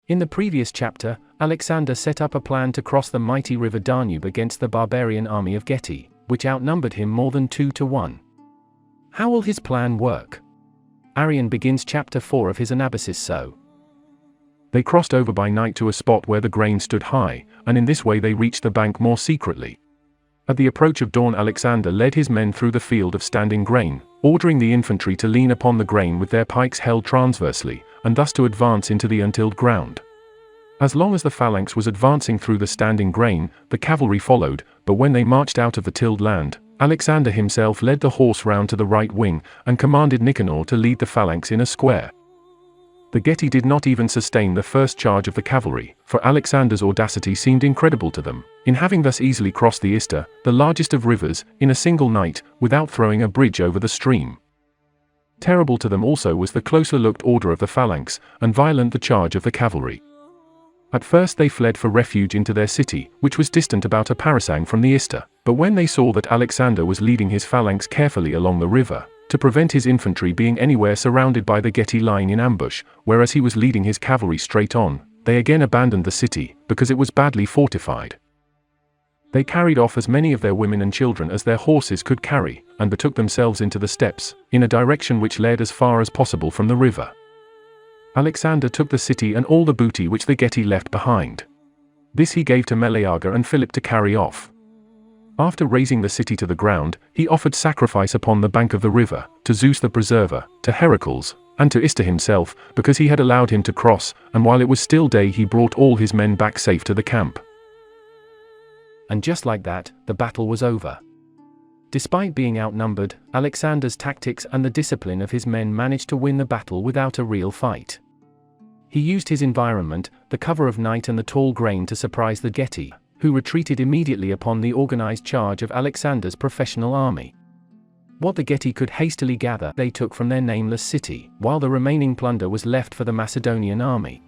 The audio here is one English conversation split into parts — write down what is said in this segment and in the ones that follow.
In the previous chapter, Alexander set up a plan to cross the mighty river Danube against the barbarian army of Getae, which outnumbered him more than 2 to 1. How will his plan work? Arrian begins chapter 4 of his Anabasis so. They crossed over by night to a spot where the grain stood high, and in this way they reached the bank more secretly. At the approach of dawn Alexander led his men through the field of standing grain, ordering the infantry to lean upon the grain with their pikes held transversely, and thus to advance into the untilled ground. As long as the phalanx was advancing through the standing grain, the cavalry followed, but when they marched out of the tilled land, Alexander himself led the horse round to the right wing, and commanded Nicanor to lead the phalanx in a square. The Getae did not even sustain the first charge of the cavalry, for Alexander's audacity seemed incredible to them, in having thus easily crossed the Ister, the largest of rivers, in a single night, without throwing a bridge over the stream. Terrible to them also was the closer-looked order of the phalanx, and violent the charge of the cavalry. At first they fled for refuge into their city, which was distant about a parasang from the Ister, but when they saw that Alexander was leading his phalanx carefully along the river, to prevent his infantry being anywhere surrounded by the Getae lying in ambush, whereas he was leading his cavalry straight on, they again abandoned the city, because it was badly fortified. They carried off as many of their women and children as their horses could carry, and betook themselves into the steppes, in a direction which led as far as possible from the river. Alexander took the city and all the booty which the Getae left behind. This he gave to Meleager and Philip to carry off. After razing the city to the ground, he offered sacrifice upon the bank of the river, to Zeus the preserver, to Hercules, and to Ister himself, because he had allowed him to cross, and while it was still day he brought all his men back safe to the camp. And just like that, the battle was over. Despite being outnumbered, Alexander's tactics and the discipline of his men managed to win the battle without a real fight. He used his environment, the cover of night and the tall grain to surprise the Getae, who retreated immediately upon the organized charge of Alexander's professional army. What the Getae could hastily gather they took from their nameless city, while the remaining plunder was left for the Macedonian army.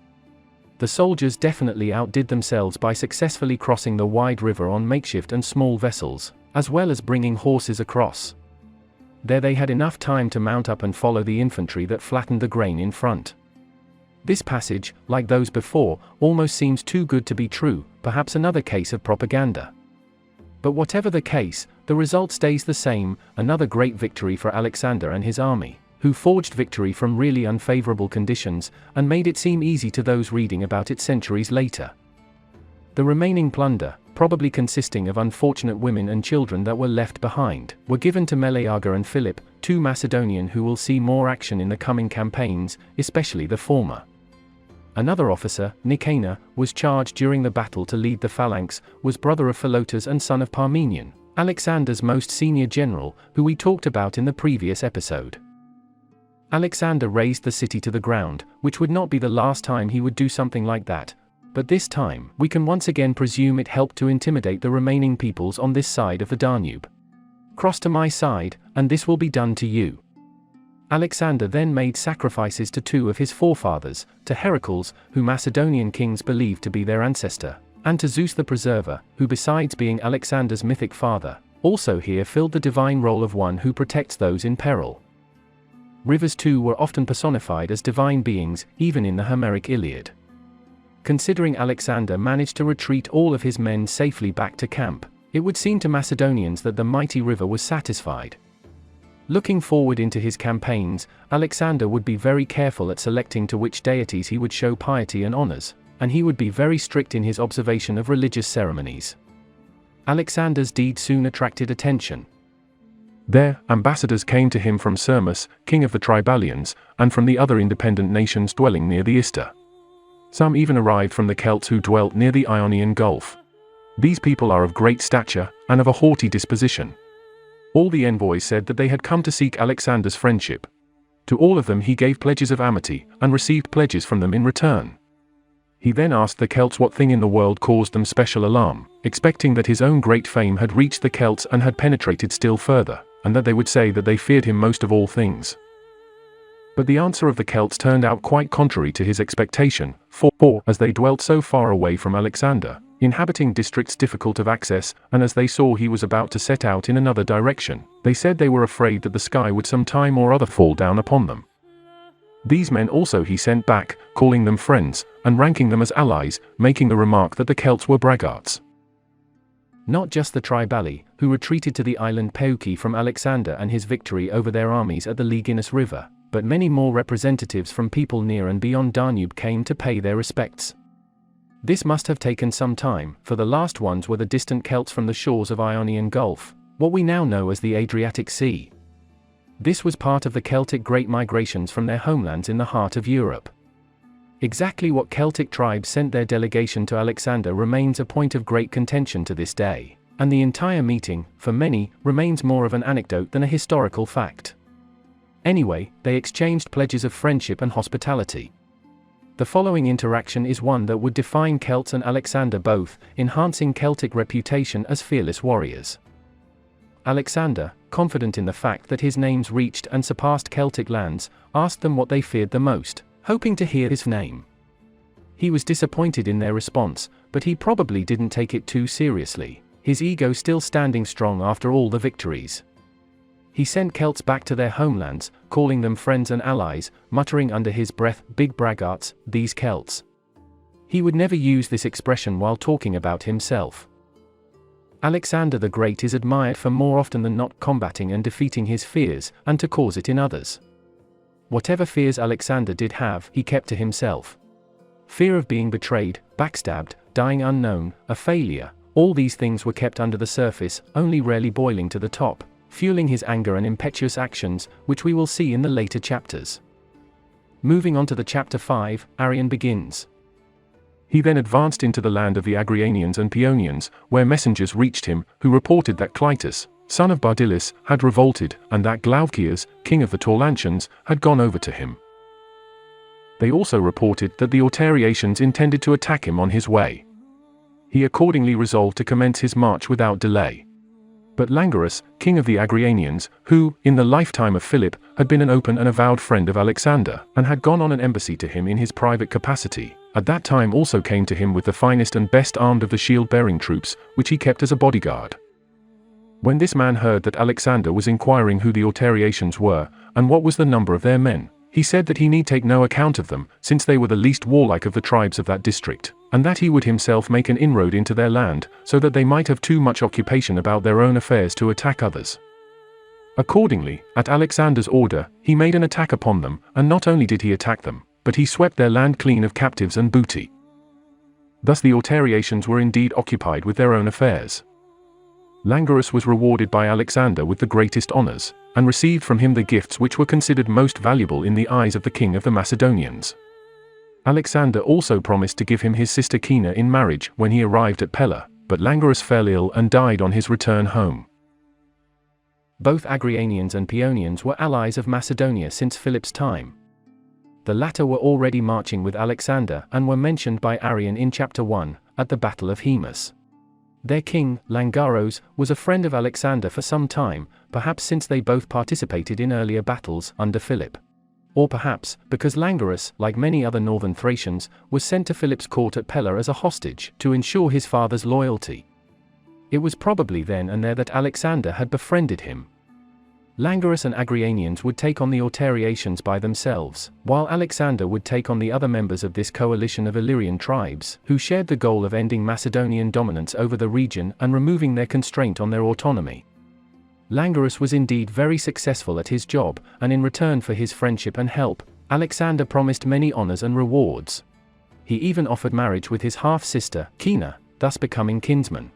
The soldiers definitely outdid themselves by successfully crossing the wide river on makeshift and small vessels, as well as bringing horses across. There they had enough time to mount up and follow the infantry that flattened the grain in front. This passage, like those before, almost seems too good to be true, perhaps another case of propaganda. But whatever the case, the result stays the same, another great victory for Alexander and his army, who forged victory from really unfavorable conditions, and made it seem easy to those reading about it centuries later. The remaining plunder, probably consisting of unfortunate women and children that were left behind, were given to Meleager and Philip, 2 Macedonian who will see more action in the coming campaigns, especially the former. Another officer, Nicanor, was charged during the battle to lead the phalanx, was brother of Philotas and son of Parmenion, Alexander's most senior general, who we talked about in the previous episode. Alexander razed the city to the ground, which would not be the last time he would do something like that, but this time, we can once again presume it helped to intimidate the remaining peoples on this side of the Danube. Cross to my side, and this will be done to you. Alexander then made sacrifices to 2 of his forefathers, to Hercules, who Macedonian kings believed to be their ancestor, and to Zeus the Preserver, who besides being Alexander's mythic father, also here filled the divine role of one who protects those in peril. Rivers too were often personified as divine beings, even in the Homeric Iliad. Considering Alexander managed to retreat all of his men safely back to camp, it would seem to Macedonians that the mighty river was satisfied. Looking forward into his campaigns, Alexander would be very careful at selecting to which deities he would show piety and honors, and he would be very strict in his observation of religious ceremonies. Alexander's deed soon attracted attention. There, ambassadors came to him from Syrmus, king of the Tribalians, and from the other independent nations dwelling near the Ister. Some even arrived from the Celts who dwelt near the Ionian Gulf. These people are of great stature, and of a haughty disposition. All the envoys said that they had come to seek Alexander's friendship. To all of them he gave pledges of amity, and received pledges from them in return. He then asked the Celts what thing in the world caused them special alarm, expecting that his own great fame had reached the Celts and had penetrated still further, and that they would say that they feared him most of all things. But the answer of the Celts turned out quite contrary to his expectation, for, as they dwelt so far away from Alexander, inhabiting districts difficult of access, and as they saw he was about to set out in another direction, they said they were afraid that the sky would some time or other fall down upon them. These men also he sent back, calling them friends, and ranking them as allies, making the remark that the Celts were braggarts. Not just the Tribali, who retreated to the island Peuki from Alexander and his victory over their armies at the Liginus River, but many more representatives from people near and beyond Danube came to pay their respects. This must have taken some time, for the last ones were the distant Celts from the shores of Ionian Gulf, what we now know as the Adriatic Sea. This was part of the Celtic Great Migrations from their homelands in the heart of Europe. Exactly what Celtic tribes sent their delegation to Alexander remains a point of great contention to this day, and the entire meeting, for many, remains more of an anecdote than a historical fact. Anyway, they exchanged pledges of friendship and hospitality. The following interaction is one that would define Celts and Alexander both, enhancing Celtic reputation as fearless warriors. Alexander, confident in the fact that his names reached and surpassed Celtic lands, asked them what they feared the most, hoping to hear his name. He was disappointed in their response, but he probably didn't take it too seriously, his ego still standing strong after all the victories. He sent Celts back to their homelands, calling them friends and allies, muttering under his breath, "Big braggarts, these Celts." He would never use this expression while talking about himself. Alexander the Great is admired for more often than not combating and defeating his fears, and to cause it in others. Whatever fears Alexander did have, he kept to himself. Fear of being betrayed, backstabbed, dying unknown, a failure, all these things were kept under the surface, only rarely boiling to the top, fueling his anger and impetuous actions, which we will see in the later chapters. Moving on to the chapter 5, Arrian begins. He then advanced into the land of the Agrianians and Paeonians, where messengers reached him, who reported that Cleitos, son of Bardylis, had revolted, and that Glaucias, king of the Taulantians, had gone over to him. They also reported that the Altariatians intended to attack him on his way. He accordingly resolved to commence his march without delay. But Langarus, king of the Agrianians, who, in the lifetime of Philip, had been an open and avowed friend of Alexander, and had gone on an embassy to him in his private capacity, at that time also came to him with the finest and best armed of the shield-bearing troops, which he kept as a bodyguard. When this man heard that Alexander was inquiring who the Altariatians were, and what was the number of their men, he said that he need take no account of them, since they were the least warlike of the tribes of that district, and that he would himself make an inroad into their land, so that they might have too much occupation about their own affairs to attack others. Accordingly, at Alexander's order, he made an attack upon them, and not only did he attack them, but he swept their land clean of captives and booty. Thus the Altariatians were indeed occupied with their own affairs. Langarus was rewarded by Alexander with the greatest honors, and received from him the gifts which were considered most valuable in the eyes of the king of the Macedonians. Alexander also promised to give him his sister Kina in marriage when he arrived at Pella, but Langarus fell ill and died on his return home. Both Agrianians and Paeonians were allies of Macedonia since Philip's time. The latter were already marching with Alexander and were mentioned by Arrian in chapter 1, at the Battle of Hemus. Their king, Langarus, was a friend of Alexander for some time, perhaps since they both participated in earlier battles under Philip. Or perhaps, because Langarus, like many other northern Thracians, was sent to Philip's court at Pella as a hostage, to ensure his father's loyalty. It was probably then and there that Alexander had befriended him. Langarus and Agrianians would take on the Altariatians by themselves, while Alexander would take on the other members of this coalition of Illyrian tribes, who shared the goal of ending Macedonian dominance over the region and removing their constraint on their autonomy. Langarus was indeed very successful at his job, and in return for his friendship and help, Alexander promised many honors and rewards. He even offered marriage with his half-sister, Kina, thus becoming kinsman.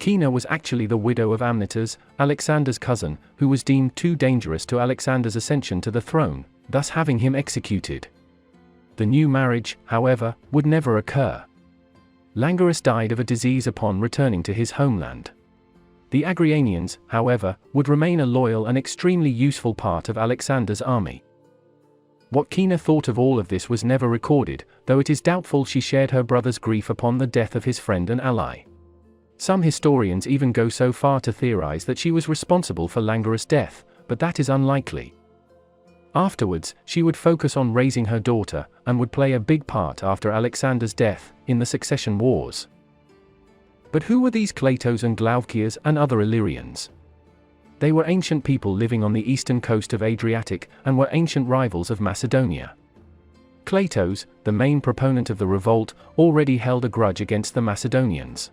Kina was actually the widow of Amnitas, Alexander's cousin, who was deemed too dangerous to Alexander's ascension to the throne, thus having him executed. The new marriage, however, would never occur. Langarus died of a disease upon returning to his homeland. The Agrianians, however, would remain a loyal and extremely useful part of Alexander's army. What Kina thought of all of this was never recorded, though it is doubtful she shared her brother's grief upon the death of his friend and ally. Some historians even go so far to theorize that she was responsible for Langarus' death, but that is unlikely. Afterwards, she would focus on raising her daughter, and would play a big part after Alexander's death, in the succession wars. But who were these Cleitos and Glaucias and other Illyrians? They were ancient people living on the eastern coast of Adriatic and were ancient rivals of Macedonia. Cleitos, the main proponent of the revolt, already held a grudge against the Macedonians.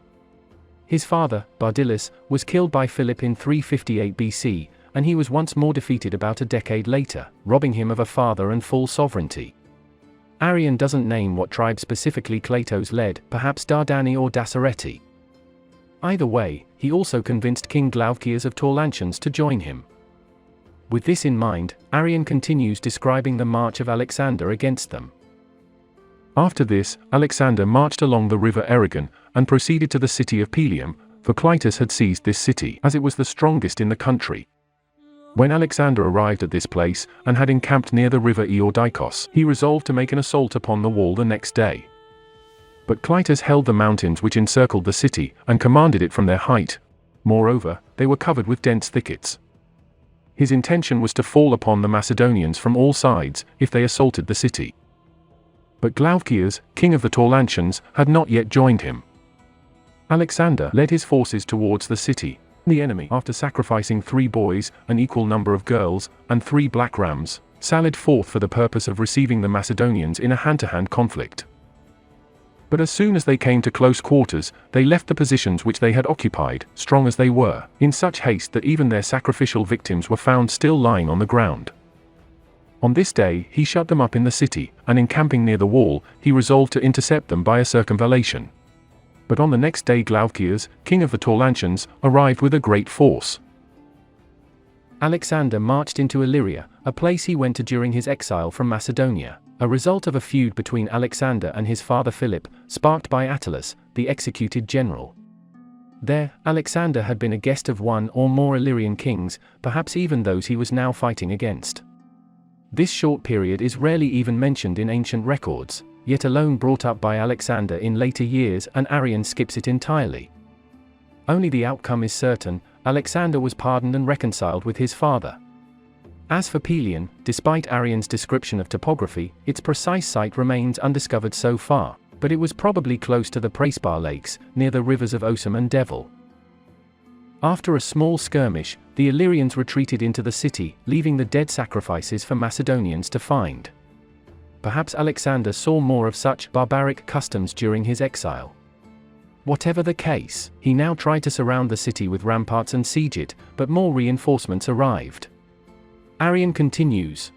His father, Bardylis, was killed by Philip in 358 BC, and he was once more defeated about a decade later, robbing him of a father and full sovereignty. Arrian doesn't name what tribe specifically Cleitos led, perhaps Dardani or Dassaretii. Either way, he also convinced King Glaucias of Taulantians to join him. With this in mind, Arrian continues describing the march of Alexander against them. After this, Alexander marched along the river Arrian, and proceeded to the city of Pelium, for Cleitos had seized this city, as it was the strongest in the country. When Alexander arrived at this place, and had encamped near the river Eordikos, he resolved to make an assault upon the wall the next day. But Cleitos held the mountains which encircled the city, and commanded it from their height. Moreover, they were covered with dense thickets. His intention was to fall upon the Macedonians from all sides, if they assaulted the city. But Glaucias, king of the Taulantians, had not yet joined him. Alexander led his forces towards the city. The enemy, after sacrificing 3 boys, an equal number of girls, and 3 black rams, sallied forth for the purpose of receiving the Macedonians in a hand-to-hand conflict. But as soon as they came to close quarters, they left the positions which they had occupied, strong as they were, in such haste that even their sacrificial victims were found still lying on the ground. On this day he shut them up in the city, and encamping near the wall, he resolved to intercept them by a circumvallation. But on the next day Glaucias, king of the Taulantians, arrived with a great force. Alexander marched into Illyria, a place he went to during his exile from Macedonia, a result of a feud between Alexander and his father Philip, sparked by Attalus, the executed general. There, Alexander had been a guest of one or more Illyrian kings, perhaps even those he was now fighting against. This short period is rarely even mentioned in ancient records, yet alone brought up by Alexander in later years, and Arrian skips it entirely. Only the outcome is certain: Alexander was pardoned and reconciled with his father. As for Pelium, despite Arrian's description of topography, its precise site remains undiscovered so far, but it was probably close to the Praespar lakes, near the rivers of Osum and Devil. After a small skirmish, the Illyrians retreated into the city, leaving the dead sacrifices for Macedonians to find. Perhaps Alexander saw more of such barbaric customs during his exile. Whatever the case, he now tried to surround the city with ramparts and siege it, but more reinforcements arrived. Arrian continues.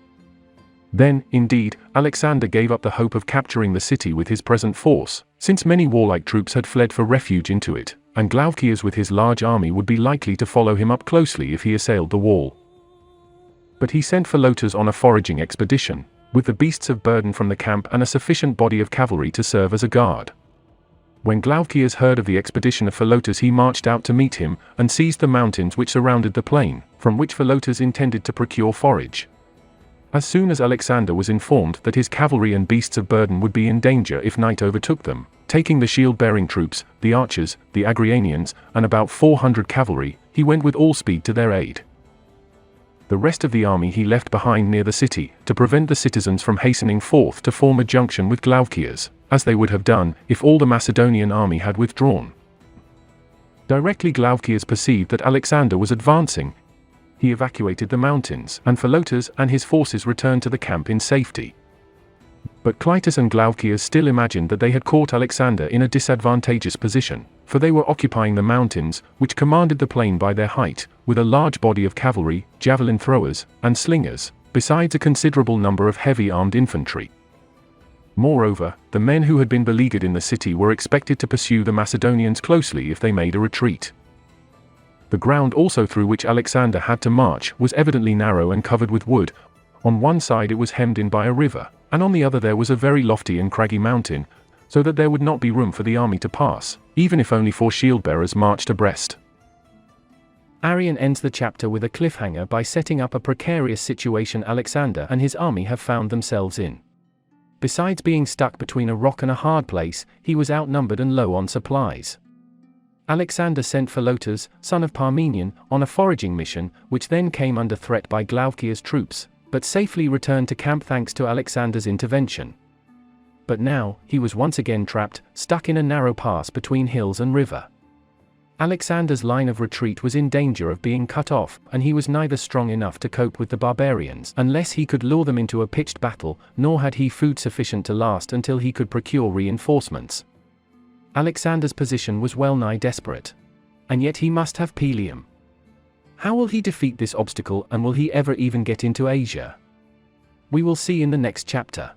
Then, indeed, Alexander gave up the hope of capturing the city with his present force, since many warlike troops had fled for refuge into it, and Glaucias with his large army would be likely to follow him up closely if he assailed the wall. But he sent Philotas on a foraging expedition, with the beasts of burden from the camp and a sufficient body of cavalry to serve as a guard. When Glaucias heard of the expedition of Philotas, he marched out to meet him, and seized the mountains which surrounded the plain, from which Philotas intended to procure forage. As soon as Alexander was informed that his cavalry and beasts of burden would be in danger if night overtook them, taking the shield-bearing troops, the archers, the Agrianians, and about 400 cavalry, he went with all speed to their aid. The rest of the army he left behind near the city, to prevent the citizens from hastening forth to form a junction with Glaucias, as they would have done if all the Macedonian army had withdrawn. Directly Glaucias perceived that Alexander was advancing, he evacuated the mountains, and Philotas and his forces returned to the camp in safety. But Cleitos and Glaucias still imagined that they had caught Alexander in a disadvantageous position, for they were occupying the mountains, which commanded the plain by their height, with a large body of cavalry, javelin throwers, and slingers, besides a considerable number of heavy-armed infantry. Moreover, the men who had been beleaguered in the city were expected to pursue the Macedonians closely if they made a retreat. The ground also through which Alexander had to march was evidently narrow and covered with wood. On one side it was hemmed in by a river, and on the other there was a very lofty and craggy mountain, so that there would not be room for the army to pass, even if only 4 shield-bearers marched abreast. Arrian ends the chapter with a cliffhanger by setting up a precarious situation Alexander and his army have found themselves in. Besides being stuck between a rock and a hard place, he was outnumbered and low on supplies. Alexander sent Philotas, son of Parmenion, on a foraging mission, which then came under threat by Glaucias' troops, but safely returned to camp thanks to Alexander's intervention. But now, he was once again trapped, stuck in a narrow pass between hills and river. Alexander's line of retreat was in danger of being cut off, and he was neither strong enough to cope with the barbarians unless he could lure them into a pitched battle, nor had he food sufficient to last until he could procure reinforcements. Alexander's position was well nigh desperate. And yet he must have Pelium. How will he defeat this obstacle, and will he ever even get into Asia? We will see in the next chapter.